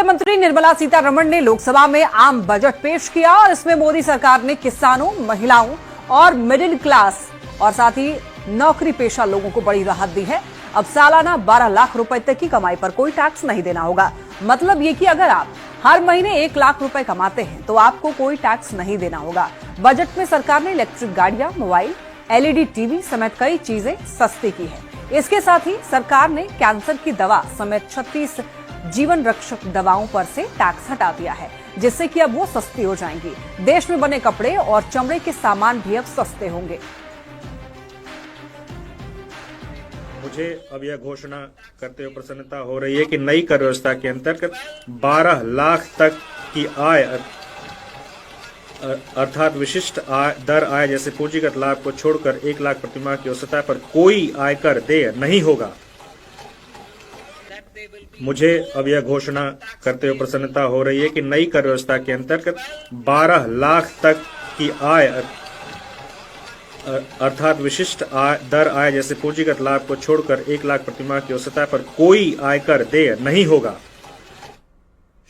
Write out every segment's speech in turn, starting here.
मंत्री निर्मला सीतारमण ने लोकसभा में आम बजट पेश किया और इसमें मोदी सरकार ने किसानों, महिलाओं और मिडिल क्लास और साथ ही नौकरी पेशा लोगों को बड़ी राहत दी है। अब सालाना 12 लाख रुपए तक की कमाई पर कोई टैक्स नहीं देना होगा। मतलब ये कि अगर आप हर महीने 1 लाख रुपए कमाते हैं तो आपको कोई टैक्स नहीं देना होगा। बजट में सरकार ने इलेक्ट्रिक गाड़ियां, मोबाइल, एलईडी टीवी समेत कई चीजें सस्ती की है। इसके साथ ही सरकार ने कैंसर की दवा समेत 36 जीवन रक्षक दवाओं पर से टैक्स हटा दिया है, जिससे कि अब वो सस्ती हो जाएंगी। देश में बने कपड़े और चमड़े के सामान भी अब सस्ते होंगे। मुझे अब यह घोषणा करते हुए प्रसन्नता हो रही है कि नई कर व्यवस्था के अंतर्गत 12 लाख तक की आय अर्थात विशिष्ट दर आय जैसे पूंजीगत लाभ को छोड़कर 1 लाख प्रतिमाह की औसत पर कोई आयकर देय नहीं होगा। मुझे अब यह घोषणा करते हुए प्रसन्नता हो रही है कि नई कर व्यवस्था के अंतर्गत 12 लाख तक की आय अर्थात विशिष्ट दर आय जैसे पूंजीगत लाभ को छोड़कर 1 लाख प्रतिमाह की औसत पर कोई आयकर देय नहीं होगा।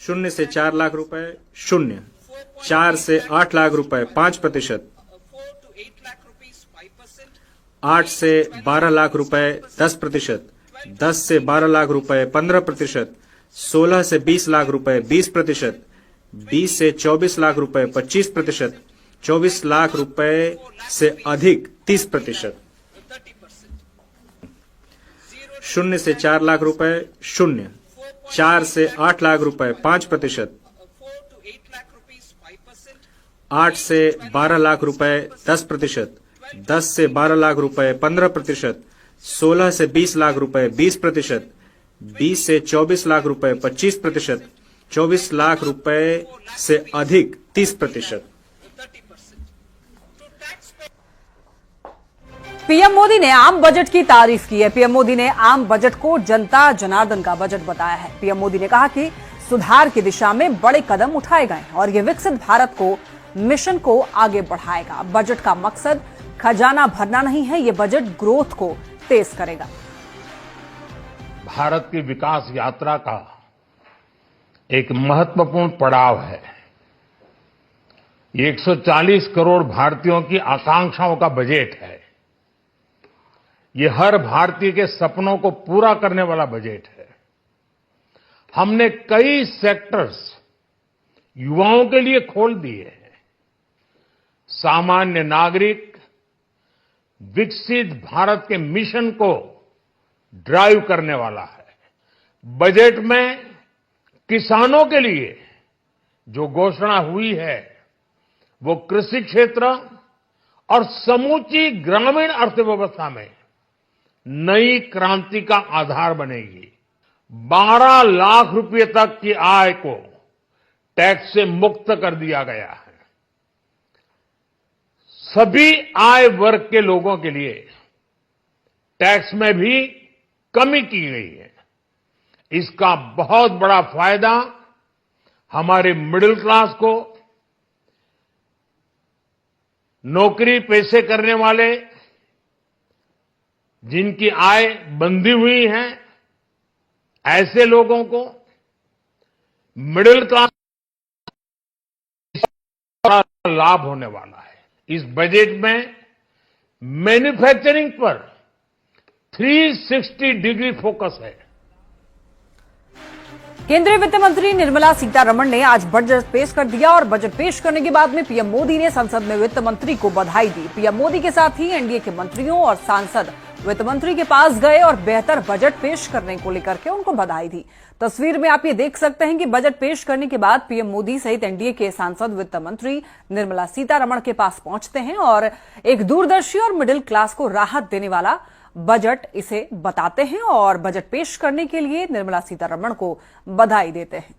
0 से 4 लाख रुपए 0, 4 से 8 लाख रुपए 5%, 8 से 12 लाख रुपए 10%, 10 से 12 लाख रुपए 15%, 16 से 20 लाख रुपए 20%, 20 से 24 लाख रुपए 25%, 24 लाख रुपए से अधिक 30%, 0 से 4 लाख रुपए 0, 4 से 8 लाख रुपए 5%, 8 से 12 लाख रुपए 10%, 10 से 12 लाख रुपए 15%, 16 से 20 लाख रुपए 20%, 20 से 24 लाख रुपए 25%, 24 लाख रुपए से अधिक 30%। पीएम मोदी ने आम बजट की तारीफ की है। पीएम मोदी ने आम बजट को जनता जनार्दन का बजट बताया है। पीएम मोदी ने कहा कि सुधार की दिशा में बड़े कदम उठाए गए और ये विकसित भारत को मिशन को आगे बढ़ाएगा। बजट का मकसद खजाना भरना नहीं है, ये बजट ग्रोथ को तेज करेगा। भारत की विकास यात्रा का एक महत्वपूर्ण पड़ाव है। ये 140 करोड़ भारतीयों की आकांक्षाओं का बजट है। ये हर भारतीय के सपनों को पूरा करने वाला बजट है। हमने कई सेक्टर्स युवाओं के लिए खोल दिए हैं। सामान्य नागरिक विकसित भारत के मिशन को ड्राइव करने वाला है। बजट में किसानों के लिए जो घोषणा हुई है वो कृषि क्षेत्र और समूची ग्रामीण अर्थव्यवस्था में नई क्रांति का आधार बनेगी। 12 लाख रुपए तक की आय को टैक्स से मुक्त कर दिया गया है। सभी आय वर्ग के लोगों के लिए टैक्स में भी कमी की गई है। इसका बहुत बड़ा फायदा हमारे मिडिल क्लास को, नौकरी पेशे करने वाले जिनकी आय बंधी हुई है ऐसे लोगों को, मिडिल क्लास का लाभ होने वाला है। इस बजट में मैन्युफैक्चरिंग पर 360 डिग्री फोकस है। केंद्रीय वित्त मंत्री निर्मला सीतारमण ने आज बजट पेश कर दिया और बजट पेश करने के बाद में पीएम मोदी ने संसद में वित्त मंत्री को बधाई दी। पीएम मोदी के साथ ही एनडीए के मंत्रियों और सांसद वित्त मंत्री के पास गए और बेहतर बजट पेश करने को लेकर के उनको बधाई दी। तस्वीर में आप ये देख सकते हैं कि बजट पेश करने के बाद पीएम मोदी सहित एनडीए के सांसद वित्त मंत्री निर्मला सीतारमण के पास पहुंचते हैं और एक दूरदर्शी और मिडिल क्लास को राहत देने वाला बजट इसे बताते हैं और बजट पेश करने के लिए निर्मला सीतारमण को बधाई देते हैं।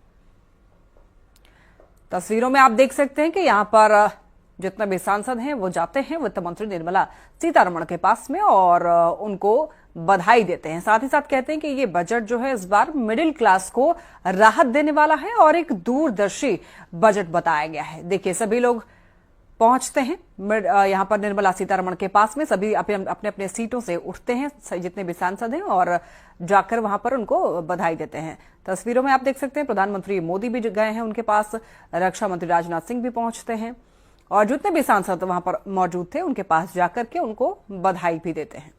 तस्वीरों में आप देख सकते हैं कि यहां पर जितने भी सांसद हैं वो जाते हैं वित्त मंत्री निर्मला सीतारमण के पास में और उनको बधाई देते हैं। साथ ही साथ कहते हैं कि ये बजट जो है इस बार मिडिल क्लास को राहत देने वाला है और एक दूरदर्शी बजट बताया गया है। देखिए, सभी लोग पहुंचते हैं। यहां पर निर्मला सीतारमण के पास में सभी अपने अपने सीटों से उठते हैं, जितने भी सांसद हैं, और जाकर वहां पर उनको बधाई देते हैं। तस्वीरों में आप देख सकते हैं प्रधानमंत्री मोदी भी गए हैं उनके पास, रक्षा मंत्री राजनाथ सिंह भी पहुंचते हैं और जितने भी सांसद वहां पर मौजूद थे उनके पास जाकर के उनको बधाई भी देते हैं।